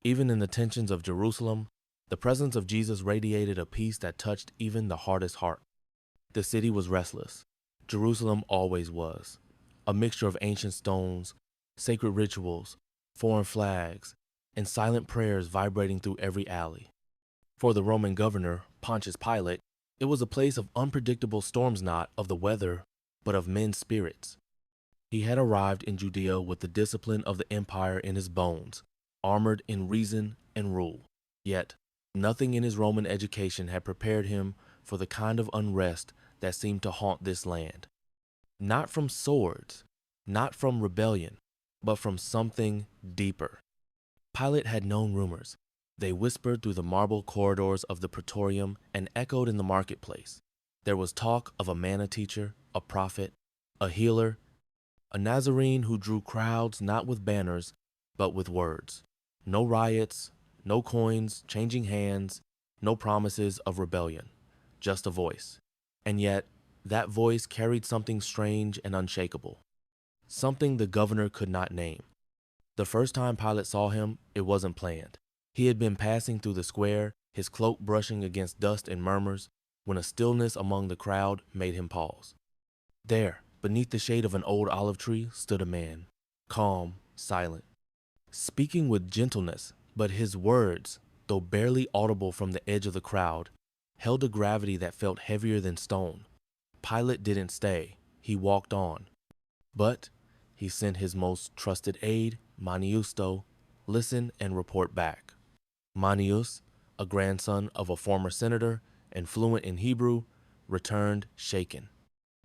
Even in the tensions of Jerusalem, the presence of Jesus radiated a peace that touched even the hardest heart. The city was restless. Jerusalem always was. A mixture of ancient stones, sacred rituals, foreign flags, and silent prayers vibrating through every alley. For the Roman governor, Pontius Pilate, it was a place of unpredictable storms, not of the weather, but of men's spirits. He had arrived in Judea with the discipline of the empire in his bones, armored in reason and rule. Yet, nothing in his Roman education had prepared him for the kind of unrest that seemed to haunt this land. Not from swords, not from rebellion, but from something deeper. Pilate had known rumors. They whispered through the marble corridors of the Praetorium and echoed in the marketplace. There was talk of a manna teacher, a prophet, a healer, a Nazarene who drew crowds not with banners, but with words. No riots, no coins changing hands, no promises of rebellion, just a voice. And yet, that voice carried something strange and unshakable, something the governor could not name. The first time Pilate saw him, it wasn't planned. He had been passing through the square, his cloak brushing against dust and murmurs, when a stillness among the crowd made him pause. There, beneath the shade of an old olive tree, stood a man, calm, silent, speaking with gentleness, but his words, though barely audible from the edge of the crowd, held a gravity that felt heavier than stone. Pilate didn't stay, he walked on. But he sent his most trusted aide, Manius, to listen and report back. Manius, a grandson of a former senator and fluent in Hebrew, returned shaken.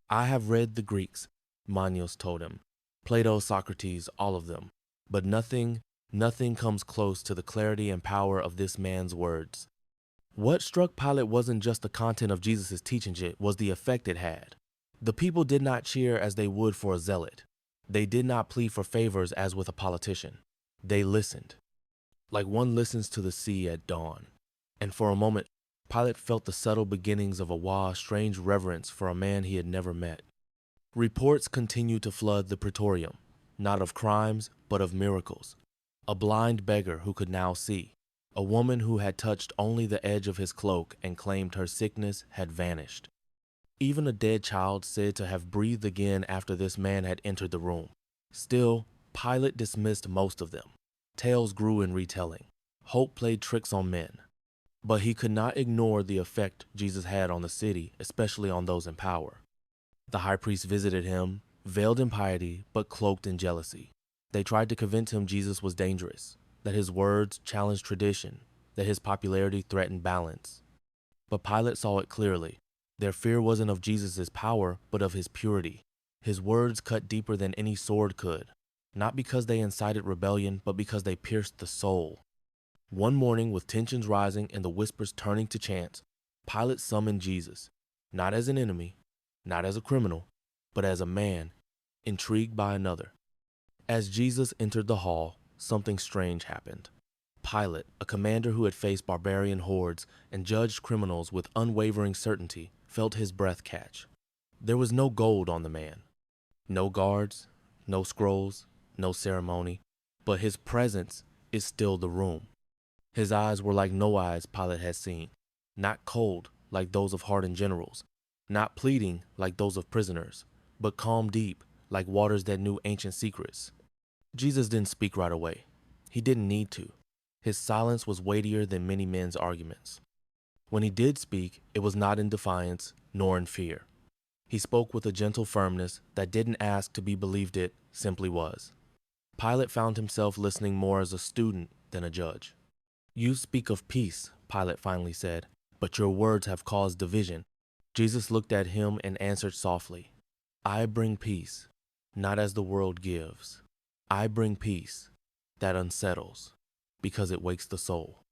I have read the Greeks, Manius told him. Plato, Socrates, all of them. But nothing comes close to the clarity and power of this man's words. What struck Pilate wasn't just the content of Jesus' teachings, it was the effect it had. The people did not cheer as they would for a zealot. They did not plead for favors as with a politician. They listened, like one listens to the sea at dawn. And for a moment, Pilate felt the subtle beginnings of a strange reverence for a man he had never met. Reports continued to flood the Praetorium, not of crimes, but of miracles. A blind beggar who could now see. A woman who had touched only the edge of his cloak and claimed her sickness had vanished. Even a dead child said to have breathed again after this man had entered the room. Still, Pilate dismissed most of them. Tales grew in retelling. Hope played tricks on men. But he could not ignore the effect Jesus had on the city, especially on those in power. The high priest visited him, veiled in piety, but cloaked in jealousy. They tried to convince him Jesus was dangerous, that his words challenged tradition, that his popularity threatened balance. But Pilate saw it clearly. Their fear wasn't of Jesus' power, but of his purity. His words cut deeper than any sword could, not because they incited rebellion, but because they pierced the soul. One morning, with tensions rising and the whispers turning to chants, Pilate summoned Jesus, not as an enemy, not as a criminal, but as a man, intrigued by another. As Jesus entered the hall, something strange happened. Pilate, a commander who had faced barbarian hordes and judged criminals with unwavering certainty, felt his breath catch. There was no gold on the man. No guards, no scrolls, no ceremony, but his presence is still the room. His eyes were like no eyes Pilate had seen, not cold like those of hardened generals, not pleading like those of prisoners, but calm deep like waters that knew ancient secrets. Jesus didn't speak right away. He didn't need to. His silence was weightier than many men's arguments. When he did speak, it was not in defiance nor in fear. He spoke with a gentle firmness that didn't ask to be believed, it simply was. Pilate found himself listening more as a student than a judge. You speak of peace, Pilate finally said, but your words have caused division. Jesus looked at him and answered softly, I bring peace, not as the world gives. I bring peace that unsettles, because it wakes the soul.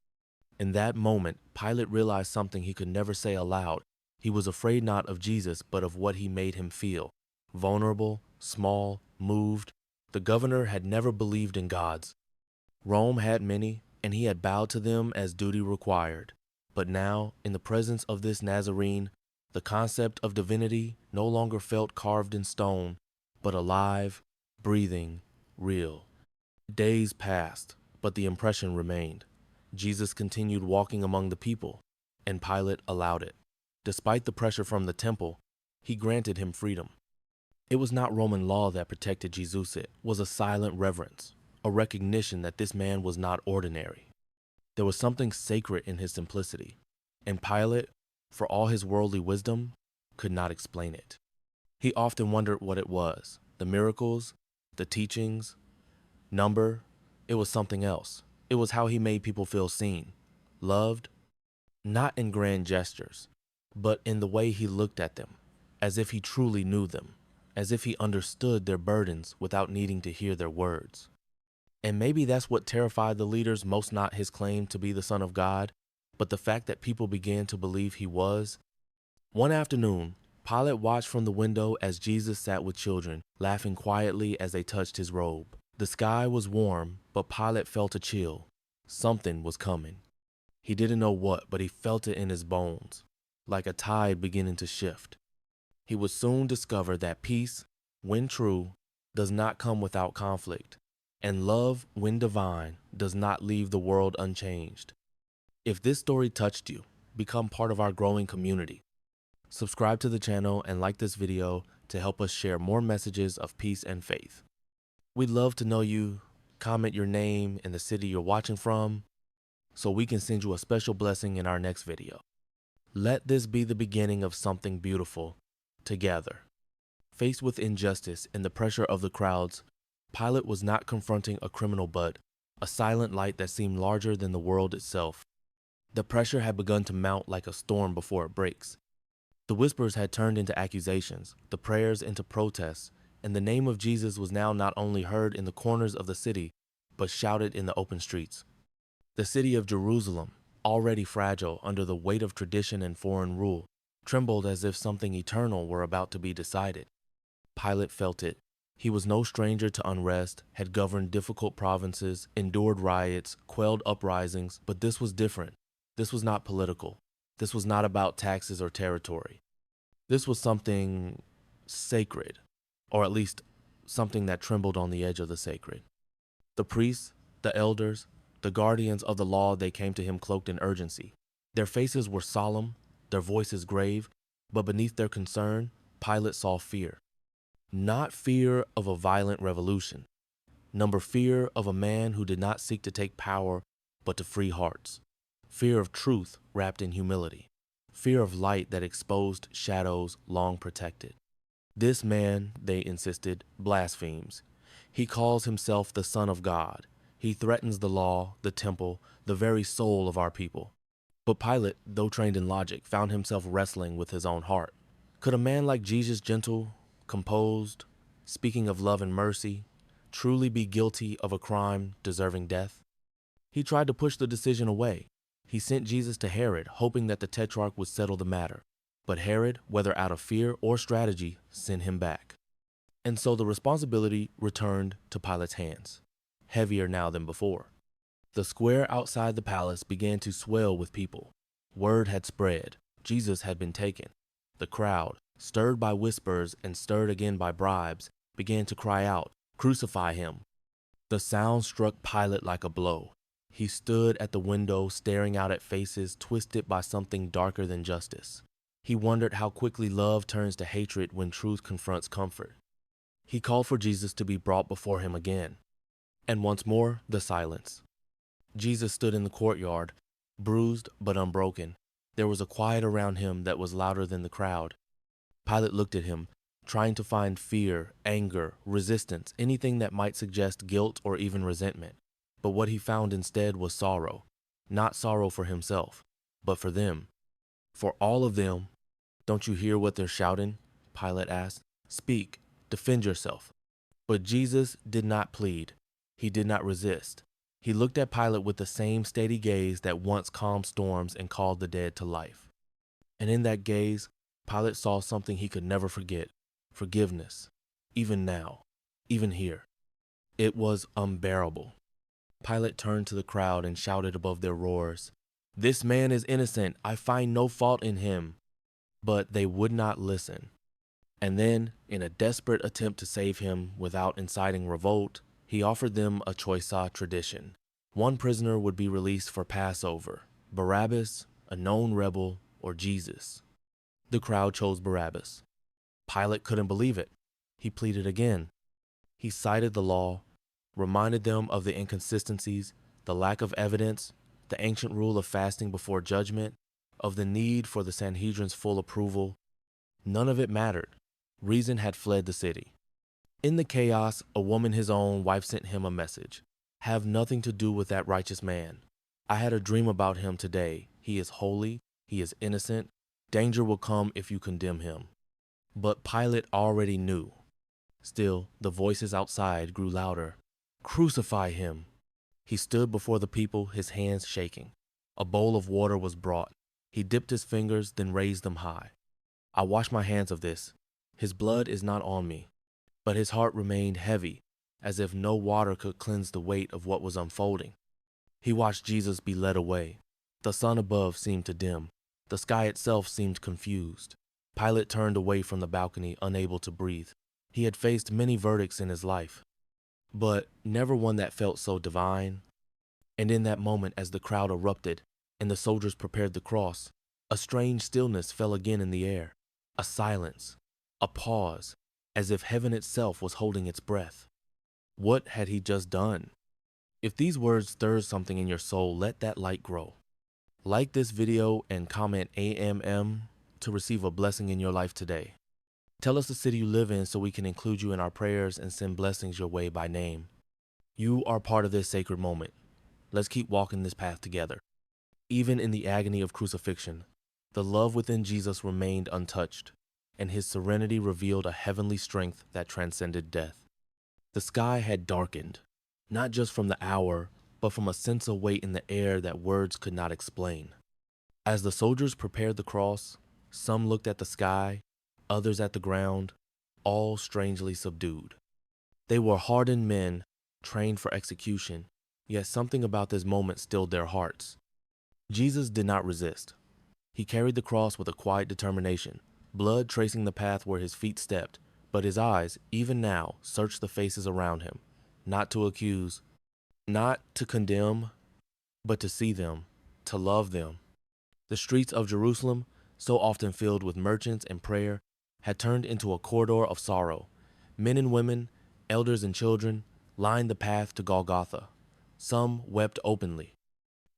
In that moment, Pilate realized something he could never say aloud. He was afraid not of Jesus, but of what he made him feel. Vulnerable, small, moved. The governor had never believed in gods. Rome had many, and he had bowed to them as duty required. But now, in the presence of this Nazarene, the concept of divinity no longer felt carved in stone, but alive, breathing, real. Days passed. But the impression remained. Jesus continued walking among the people, and Pilate allowed it. Despite the pressure from the temple, he granted him freedom. It was not Roman law that protected Jesus, it was a silent reverence, a recognition that this man was not ordinary. There was something sacred in his simplicity, and Pilate, for all his worldly wisdom, could not explain it. He often wondered what it was, the miracles, the teachings, number. It was something else. It was how he made people feel seen, loved, not in grand gestures, but in the way he looked at them, as if he truly knew them, as if he understood their burdens without needing to hear their words. And maybe that's what terrified the leaders most, not his claim to be the Son of God, but the fact that people began to believe he was. One afternoon, Pilate watched from the window as Jesus sat with children, laughing quietly as they touched his robe. The sky was warm, but Pilate felt a chill. Something was coming. He didn't know what, but he felt it in his bones, like a tide beginning to shift. He would soon discover that peace, when true, does not come without conflict, and love, when divine, does not leave the world unchanged. If this story touched you, become part of our growing community. Subscribe to the channel and like this video to help us share more messages of peace and faith. We'd love to know you. Comment your name and the city you're watching from, so we can send you a special blessing in our next video. Let this be the beginning of something beautiful together. Faced with injustice and the pressure of the crowds, Pilate was not confronting a criminal but a silent light that seemed larger than the world itself. The pressure had begun to mount like a storm before it breaks. The whispers had turned into accusations, the prayers into protests, and the name of Jesus was now not only heard in the corners of the city, but shouted in the open streets. The city of Jerusalem, already fragile under the weight of tradition and foreign rule, trembled as if something eternal were about to be decided. Pilate felt it. He was no stranger to unrest, had governed difficult provinces, endured riots, quelled uprisings, but this was different. This was not political. This was not about taxes or territory. This was something sacred, or at least something that trembled on the edge of the sacred. The priests, the elders, the guardians of the law, they came to him cloaked in urgency. Their faces were solemn, their voices grave, but beneath their concern, Pilate saw fear. Not fear of a violent revolution, fear of a man who did not seek to take power, but to free hearts. Fear of truth wrapped in humility. Fear of light that exposed shadows long protected. This man, they insisted, blasphemes. He calls himself the Son of God. He threatens the law, the temple, the very soul of our people. But Pilate, though trained in logic, found himself wrestling with his own heart. Could a man like Jesus, gentle, composed, speaking of love and mercy, truly be guilty of a crime deserving death? He tried to push the decision away. He sent Jesus to Herod, hoping that the tetrarch would settle the matter. But Herod, whether out of fear or strategy, sent him back. And so the responsibility returned to Pilate's hands, heavier now than before. The square outside the palace began to swell with people. Word had spread. Jesus had been taken. The crowd, stirred by whispers and stirred again by bribes, began to cry out, "Crucify him." The sound struck Pilate like a blow. He stood at the window staring out at faces twisted by something darker than justice. He wondered how quickly love turns to hatred when truth confronts comfort. He called for Jesus to be brought before him again. And once more, the silence. Jesus stood in the courtyard, bruised but unbroken. There was a quiet around him that was louder than the crowd. Pilate looked at him, trying to find fear, anger, resistance, anything that might suggest guilt or even resentment. But what he found instead was sorrow. Not sorrow for himself, but for them. For all of them. "Don't you hear what they're shouting?" Pilate asked. "Speak, defend yourself." But Jesus did not plead. He did not resist. He looked at Pilate with the same steady gaze that once calmed storms and called the dead to life. And in that gaze, Pilate saw something he could never forget: forgiveness, even now, even here. It was unbearable. Pilate turned to the crowd and shouted above their roars, "This man is innocent. I find no fault in him." But they would not listen. And then, in a desperate attempt to save him without inciting revolt, he offered them a choisa tradition, One prisoner would be released for Passover: Barabbas, a known rebel, or Jesus. The crowd chose Barabbas. Pilate couldn't believe it. He pleaded again. He cited the law, reminded them of the inconsistencies, the lack of evidence, the ancient rule of fasting before judgment, of the need for the Sanhedrin's full approval. None of it mattered. Reason had fled the city. In the chaos, a woman, his own wife, sent him a message. Have nothing to do with that righteous man. I had a dream about him today. He is holy. He is innocent. Danger will come if you condemn him. But Pilate already knew. Still, the voices outside grew louder. Crucify him. He stood before the people, his hands shaking. A bowl of water was brought. He dipped his fingers, then raised them high. I wash my hands of this. His blood is not on me. But his heart remained heavy, as if no water could cleanse the weight of what was unfolding. He watched Jesus be led away. The sun above seemed to dim. The sky itself seemed confused. Pilate turned away from the balcony, unable to breathe. He had faced many verdicts in his life, but never one that felt so divine. And in that moment, as the crowd erupted and the soldiers prepared the cross, a strange stillness fell again in the air. A silence, a pause, as if heaven itself was holding its breath. What had he just done? If these words stir something in your soul, let that light grow. Like this video and comment AMM to receive a blessing in your life today. Tell us the city you live in so we can include you in our prayers and send blessings your way by name. You are part of this sacred moment. Let's keep walking this path together. Even in the agony of crucifixion, the love within Jesus remained untouched, and his serenity revealed a heavenly strength that transcended death. The sky had darkened, not just from the hour, but from a sense of weight in the air that words could not explain. As the soldiers prepared the cross, some looked at the sky, others at the ground, all strangely subdued. They were hardened men, trained for execution, yet something about this moment stilled their hearts. Jesus did not resist. He carried the cross with a quiet determination, blood tracing the path where his feet stepped, but his eyes, even now, searched the faces around him, not to accuse, not to condemn, but to see them, to love them. The streets of Jerusalem, so often filled with merchants and prayer, had turned into a corridor of sorrow. Men and women, elders and children, lined the path to Golgotha. Some wept openly.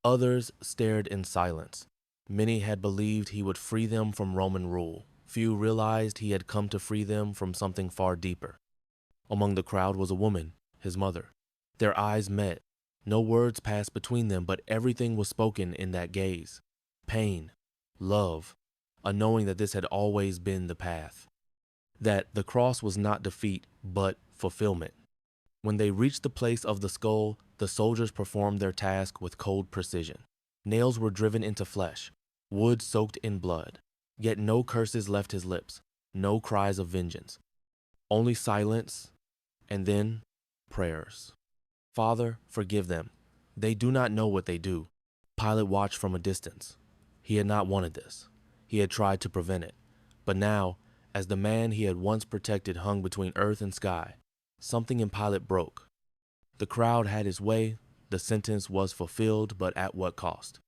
Others stared in silence. Many had believed he would free them from Roman rule. Few realized he had come to free them from something far deeper. Among the crowd was a woman, his mother. Their eyes met. No words passed between them, but everything was spoken in that gaze. Pain, love, a knowing that this had always been the path. That the cross was not defeat, but fulfillment. When they reached the place of the skull, the soldiers performed their task with cold precision. Nails were driven into flesh, wood soaked in blood. Yet no curses left his lips, no cries of vengeance. Only silence, and then prayers. Father, forgive them. They do not know what they do. Pilate watched from a distance. He had not wanted this. He had tried to prevent it. But now, as the man he had once protected hung between earth and sky, something in Pilate broke. The crowd had its way, the sentence was fulfilled, but at what cost?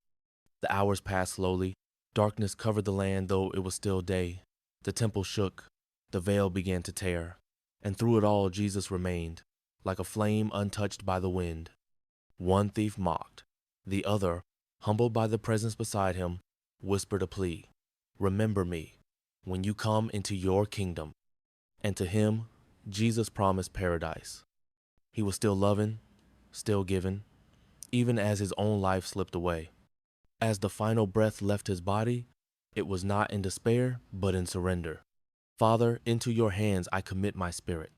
The hours passed slowly. Darkness covered the land, though it was still day. The temple shook, the veil began to tear, and through it all Jesus remained, like a flame untouched by the wind. One thief mocked. The other, humbled by the presence beside him, whispered a plea. Remember me when you come into your kingdom. And to him, Jesus promised paradise. He was still loving, still giving, even as his own life slipped away. As the final breath left his body, it was not in despair, but in surrender. Father, into your hands I commit my spirit.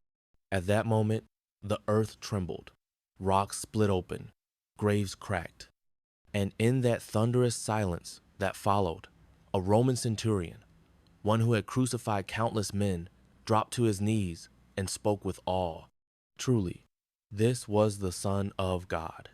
At that moment, the earth trembled, rocks split open, graves cracked. And in that thunderous silence that followed, a Roman centurion, one who had crucified countless men, dropped to his knees and spoke with awe. Truly, this was the Son of God.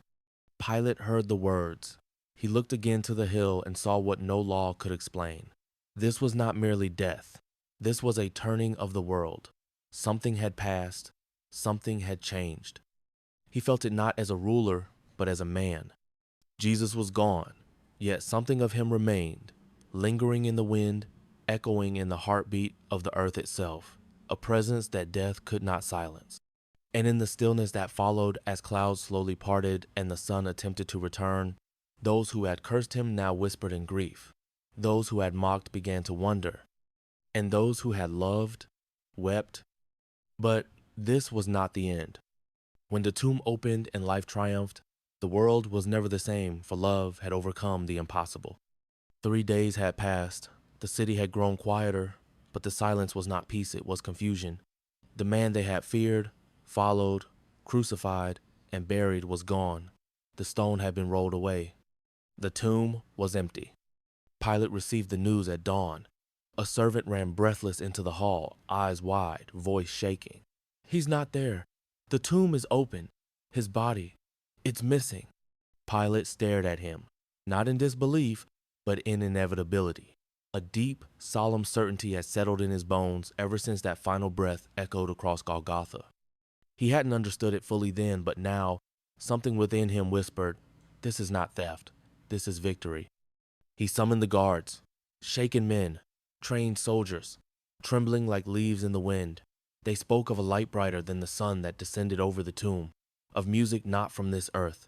Pilate heard the words. He looked again to the hill and saw what no law could explain. This was not merely death. This was a turning of the world. Something had passed. Something had changed. He felt it not as a ruler, but as a man. Jesus was gone, yet something of him remained, lingering in the wind, echoing in the heartbeat of the earth itself, a presence that death could not silence. And in the stillness that followed as clouds slowly parted and the sun attempted to return, those who had cursed him now whispered in grief. Those who had mocked began to wonder, and those who had loved wept. But this was not the end. When the tomb opened and life triumphed, the world was never the same, for love had overcome the impossible. 3 days had passed. The city had grown quieter, but the silence was not peace, it was confusion. The man they had feared, followed, crucified, and buried was gone. The stone had been rolled away. The tomb was empty. Pilate received the news at dawn. A servant ran breathless into the hall, eyes wide, voice shaking. "He's not there. The tomb is open. His body, it's missing." Pilate stared at him, not in disbelief, but in inevitability. A deep, solemn certainty had settled in his bones ever since that final breath echoed across Golgotha. He hadn't understood it fully then, but now, something within him whispered, "This is not theft. This is victory." He summoned the guards, shaken men, trained soldiers, trembling like leaves in the wind. They spoke of a light brighter than the sun that descended over the tomb, of music not from this earth,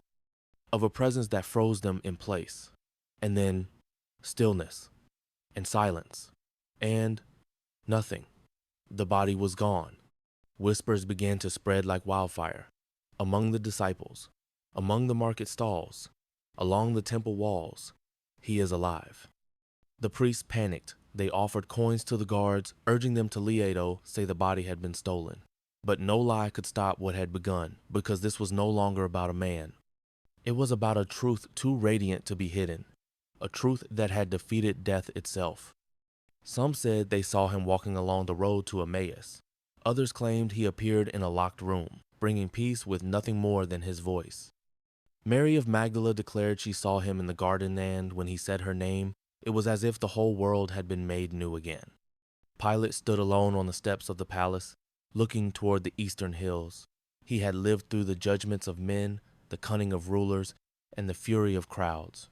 of a presence that froze them in place. And then, stillness, and silence, and nothing. The body was gone. Whispers began to spread like wildfire, among the disciples, among the market stalls, along the temple walls. "He is alive." The priests panicked. They offered coins to the guards, urging them to Lieto, say the body had been stolen. But no lie could stop what had begun, because this was no longer about a man. It was about a truth too radiant to be hidden, a truth that had defeated death itself. Some said they saw him walking along the road to Emmaus. Others claimed he appeared in a locked room, bringing peace with nothing more than his voice. Mary of Magdala declared she saw him in the garden, and when he said her name, it was as if the whole world had been made new again. Pilate stood alone on the steps of the palace, looking toward the eastern hills. He had lived through the judgments of men, the cunning of rulers, and the fury of crowds.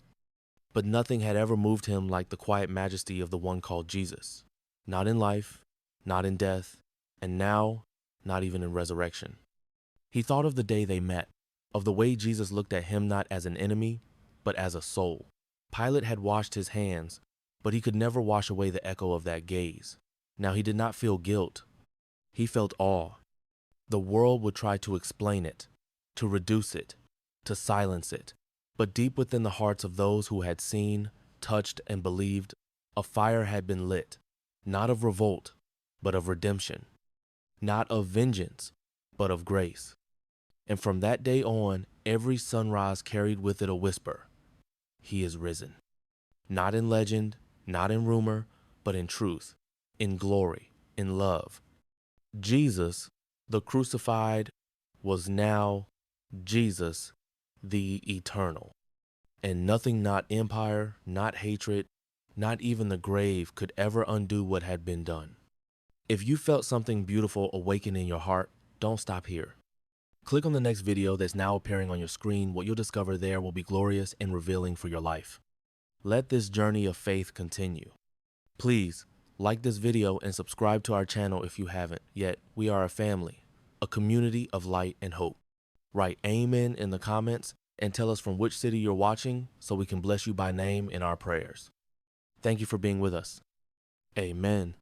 But nothing had ever moved him like the quiet majesty of the one called Jesus. Not in life, not in death, and now, not even in resurrection. He thought of the day they met, of the way Jesus looked at him not as an enemy, but as a soul. Pilate had washed his hands, but he could never wash away the echo of that gaze. Now he did not feel guilt. He felt awe. The world would try to explain it, to reduce it, to silence it. But deep within the hearts of those who had seen, touched, and believed, a fire had been lit, not of revolt, but of redemption. Not of vengeance, but of grace. And from that day on, every sunrise carried with it a whisper: "He is risen." Not in legend, not in rumor, but in truth, in glory, in love. Jesus, the crucified, was now Jesus, the eternal. And nothing, not empire, not hatred, not even the grave, could ever undo what had been done. If you felt something beautiful awaken in your heart, don't stop here. Click on the next video that's now appearing on your screen. What you'll discover there will be glorious and revealing for your life. Let this journey of faith continue. Please like this video and subscribe to our channel if you haven't yet. We are a family, a community of light and hope. Write amen in the comments and tell us from which city you're watching so we can bless you by name in our prayers. Thank you for being with us. Amen.